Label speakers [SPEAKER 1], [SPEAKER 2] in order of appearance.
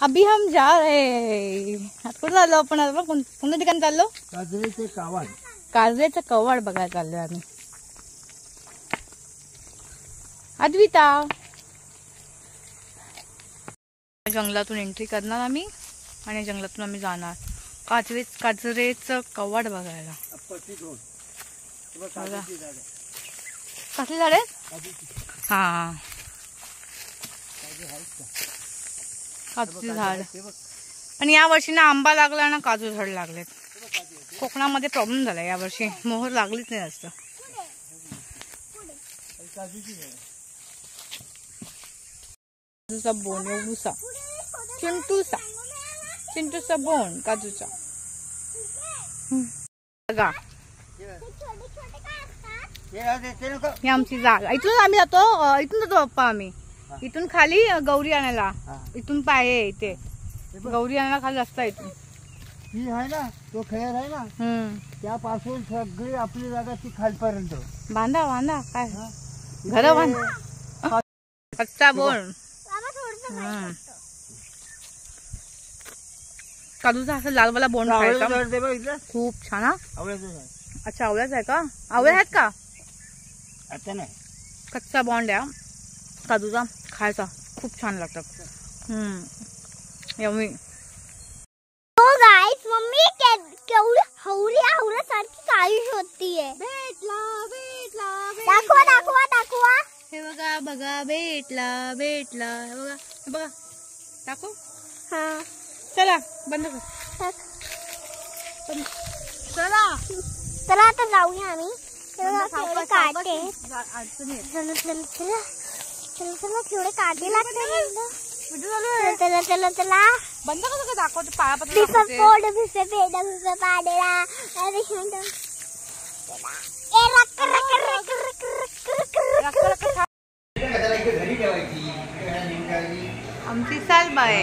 [SPEAKER 1] अभी हम जा रहे कुठं चाललो आपण आता कोणत्या ठिकाणी चाललो?
[SPEAKER 2] काजरेचे कवाड.
[SPEAKER 1] काजरेचं कवाड बघायला चाललोय आम्ही. अद्विता जंगलातून एंट्री करणार आम्ही आणि जंगलातून आम्ही जाणार काजरेचं कवाड बघायला. कसली झाड आहेत? हा काजूची झाड. पण या वर्षी ना आंबा लागला ना काजू झाड लागलेत. कोकणामध्ये प्रॉब्लेम झाला या वर्षी, मोहर लागलीच नाही जास्त. काजूचा बोन एवढूसा चिंटूचा बोन काजूचा. बघा ही आमची जागा. इथून आम्ही जातो, इथून जातो पप्पा आम्ही. इथून खाली गौरी आणायला, इथून पाय इथे गौरी आणायला खाली रस्ता. इथून
[SPEAKER 2] ही आहे ना तो खेळ आहे ना, त्यापासून सगळी आपली जागा ती खालपर्यंत.
[SPEAKER 1] बांधा बांधा काय घर बांधा. कच्चा बोन काजूचा असं लालवाला बोंड खायचा खूप छान. अच्छा आवळ्याचा आहे का? आवळे आहेत का?
[SPEAKER 2] आता नाही.
[SPEAKER 1] कच्चा बॉन्ड आहे काजूचा, खायचा खूप छान लागतात. यम्मी.
[SPEAKER 3] हो गाइस, मम्मी केवढी हवरी सारखी काळी होतीये. दाखवा.
[SPEAKER 1] हे बघा बघा भेटला हे बघा टाकू.
[SPEAKER 3] हा
[SPEAKER 1] चला बंद कर.
[SPEAKER 3] चला आता जाऊया आम्ही. काटे चला थोडे काटे लागते. चला
[SPEAKER 1] बंद कसं दाखवतो पायापत्र आमची सालबाई.